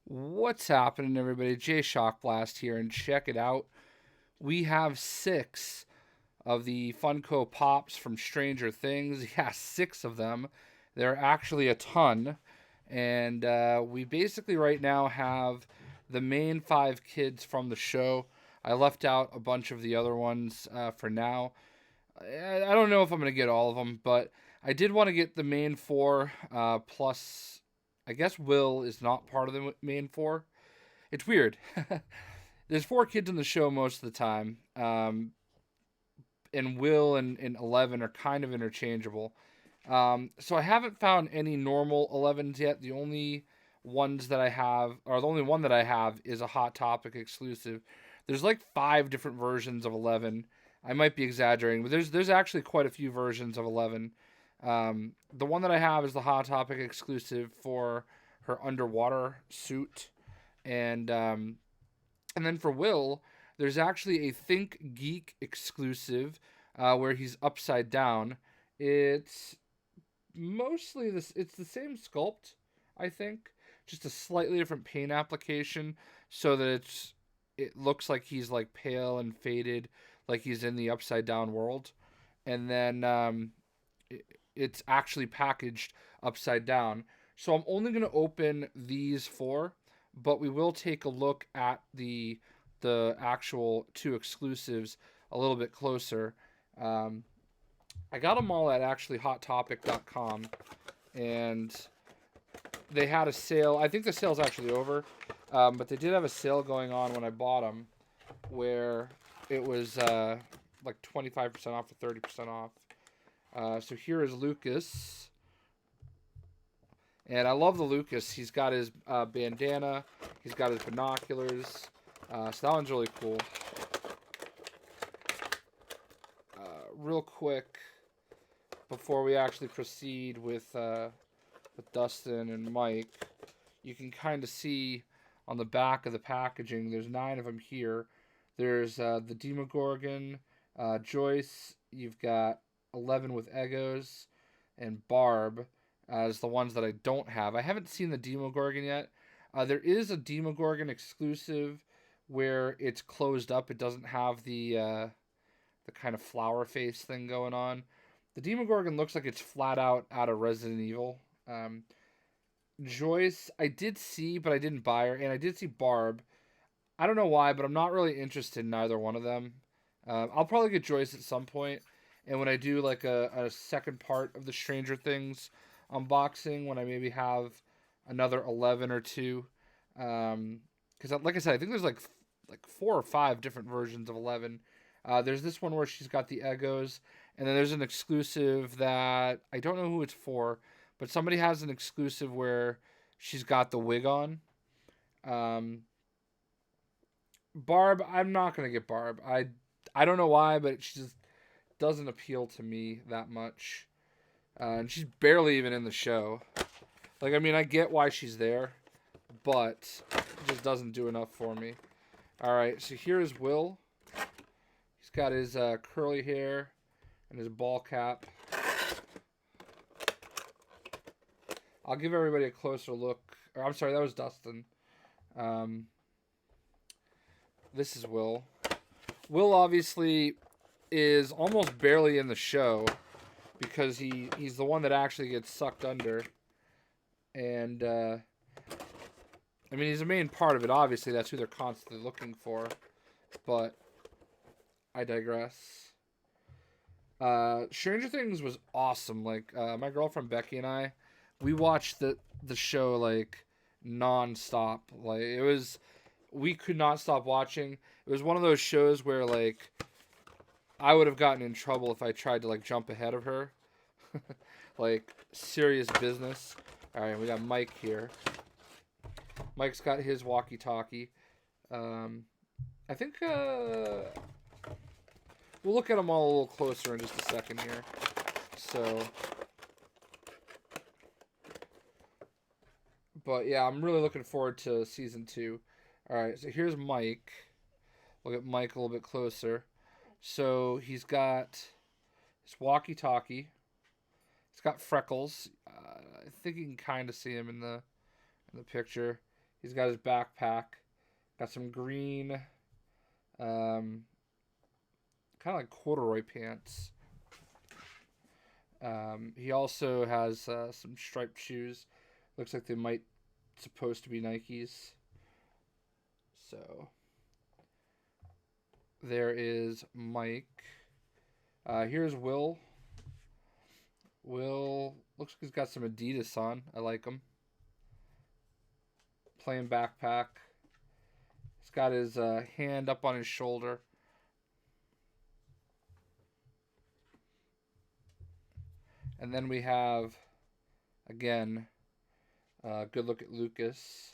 What's happening, everybody? JayShockblast here, and check it out. We have six of the Funko Pops from Stranger Things. Yeah, six of them. There are actually a ton. And we basically right now have the main five kids from the show. I left out a bunch of the other ones for now. I don't know if I'm going to get all of them, but I did want to get the main four, plus I guess Will is not part of the main four. It's weird. There's four kids in the show most of the time, and Will and 11 are kind of interchangeable. So I haven't found any normal 11s yet. The only ones that I have, or the only one that I have, is a Hot Topic exclusive. There's like five different versions of 11. I might be exaggerating, but there's actually quite a few versions of 11. The one that I have is the Hot Topic exclusive for her underwater suit, and then for Will, there's actually a Think Geek exclusive where he's upside down. It's mostly this. It's the same sculpt, I think, just a slightly different paint application, so that it looks like he's like pale and faded, like he's in the upside down world, and then it's actually packaged upside down. So I'm only going to open these four, but we will take a look at the actual two exclusives a little bit closer. Um, I got them all at actually HotTopic.com, and they had a sale. I think the sale's actually over, but they did have a sale going on when I bought them, where it was like 25% off or 30% off. So here is Lucas. And I love the Lucas. He's got his bandana. He's got his binoculars. So that one's really cool. Real quick, before we actually proceed with Dustin and Mike, you can kind of see on the back of the packaging, there's 9 of them here. There's the Demogorgon, Joyce. You've got 11 with Egos, and Barb as the ones that I don't have. I haven't seen the Demogorgon yet. There is a Demogorgon exclusive where it's closed up. It doesn't have the kind of flower face thing going on. The Demogorgon looks like it's flat out of Resident Evil. Joyce, I did see, but I didn't buy her, and I did see Barb. I don't know why, but I'm not really interested in either one of them. I'll probably get Joyce at some point, and when I do like a second part of the Stranger Things unboxing, when I maybe have another 11 or two, because like I said, I think there's like 4 or 5 different versions of 11. There's this one where she's got the Egos, and then there's an exclusive that I don't know who it's for, but somebody has an exclusive where she's got the wig on. Barb, I'm not gonna get Barb. I don't know why, but she just doesn't appeal to me that much. And she's barely even in the show. Like, I mean, I get why she's there, but it just doesn't do enough for me. Alright, so here is Will. He's got his curly hair and his ball cap. I'll give everybody a closer look. Or, I'm sorry, that was Dustin. This is Will. Will obviously is almost barely in the show, because he's the one that actually gets sucked under. And, I mean, he's a main part of it, obviously. That's who they're constantly looking for. But I digress. Stranger Things was awesome. Like, my girlfriend Becky and I, we watched the show, like, non-stop. Like, we could not stop watching. It was one of those shows where, like, I would have gotten in trouble if I tried to, like, jump ahead of her. Like, serious business. Alright, we got Mike here. Mike's got his walkie-talkie. I think, we'll look at them all a little closer in just a second here. So, but yeah, I'm really looking forward to season 2. Alright, so here's Mike. Look at Mike a little bit closer. So he's got his walkie-talkie. He's got freckles. I think you can kind of see him in the picture. He's got his backpack. Got some green, kind of like corduroy pants. He also has some striped shoes. Looks like they might supposed to be Nikes. So there is Mike. Here's Will. Will looks like he's got some Adidas on. I like him. Plain backpack. He's got his hand up on his shoulder. And then we have, again, good look at Lucas.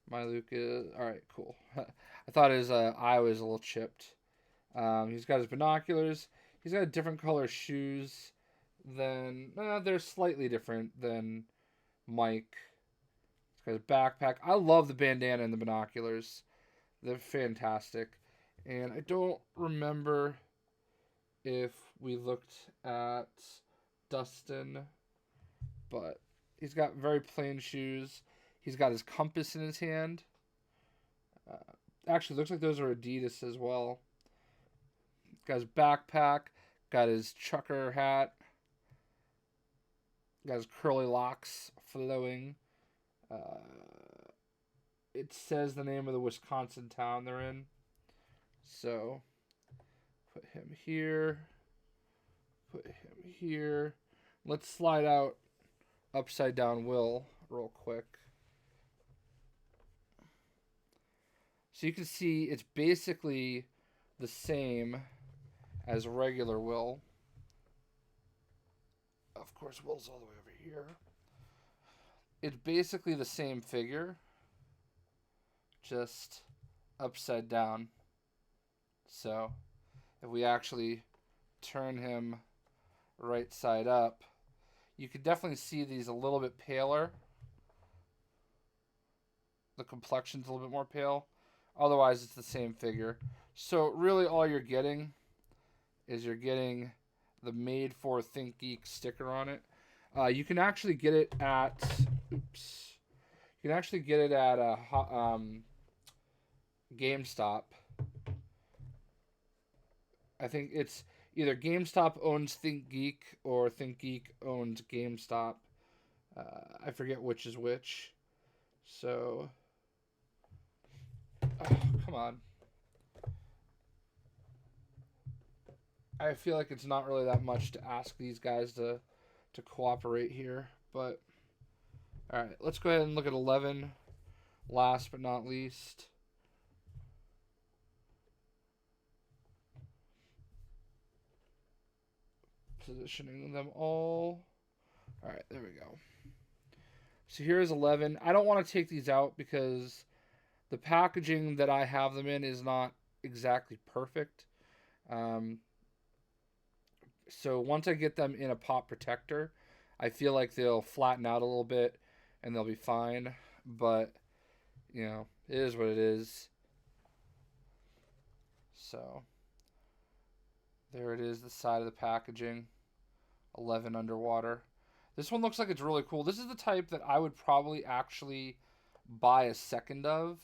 My Lucas. All right, cool. I thought his eye was a little chipped. He's got his binoculars. He's got different color shoes than... they're slightly different than Mike. He's got his backpack. I love the bandana and the binoculars. They're fantastic. And I don't remember if we looked at Dustin, but he's got very plain shoes. He's got his compass in his hand. Actually, looks like those are Adidas as well. Got his backpack. Got his trucker hat. Got his curly locks flowing. It says the name of the Wisconsin town they're in. So, put him here. Put him here. Let's slide out upside down Will real quick. So you can see it's basically the same as regular Will. Of course, Will's all the way over here. It's basically the same figure, just upside down. So if we actually turn him right side up, you can definitely see that he's a little bit paler. The complexion's a little bit more pale. Otherwise, it's the same figure. So really all you're getting is you're getting the Made for Think Geek sticker on it. You can actually get it at... Oops. You can actually get it at GameStop. I think it's either GameStop owns Think Geek or Think Geek owns GameStop. I forget which is which. So... Oh, come on. I feel like it's not really that much to ask these guys to cooperate here, but all right, let's go ahead and look at 11 last but not least. Positioning them all. All right, there we go. So here's 11. I don't want to take these out because the packaging that I have them in is not exactly perfect. So once I get them in a pop protector, I feel like they'll flatten out a little bit and they'll be fine. But, you know, it is what it is. So there it is, the side of the packaging. 11 underwater. This one looks like it's really cool. This is the type that I would probably actually buy a second of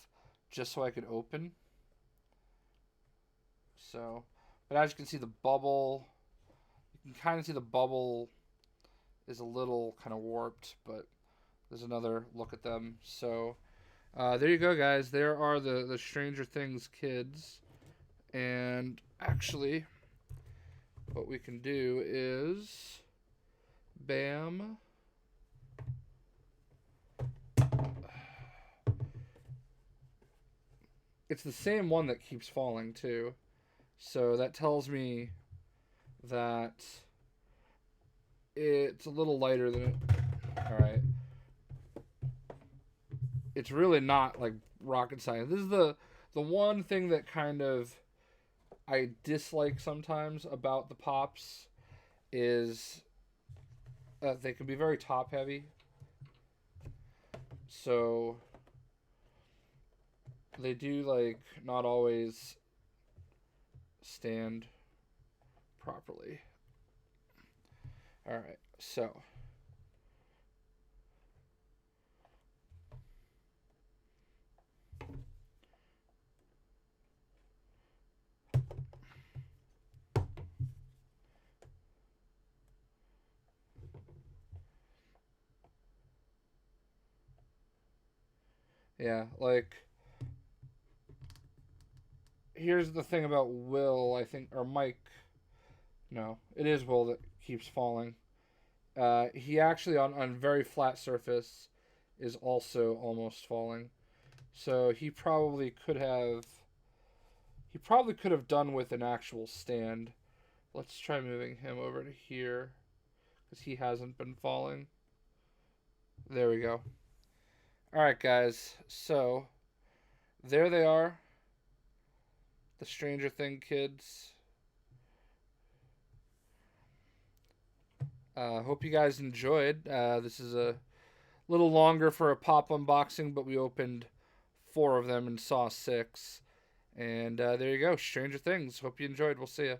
just so I could open. So, but as you can see, the bubble... You can kind of see the bubble is a little kind of warped, but there's another look at them. So there you go, guys. There are the Stranger Things kids. And actually, what we can do is... Bam. It's the same one that keeps falling, too. So that tells me that it's a little lighter than it. All right. It's really not like rocket science. This is the one thing that kind of I dislike sometimes about the pops is they can be very top heavy. So they do like not always stand properly. All right, so Yeah, like here's the thing about Will, I think, or Mike. No, it is Will that keeps falling. He actually on very flat surface is also almost falling. So he probably could have done with an actual stand. Let's try moving him over to here because he hasn't been falling. There we go. All right, guys. So there they are, the Stranger Thing kids. Hope you guys enjoyed. This is a little longer for a pop unboxing, but we opened four of them and saw six. And there you go, Stranger Things. Hope you enjoyed. We'll see you.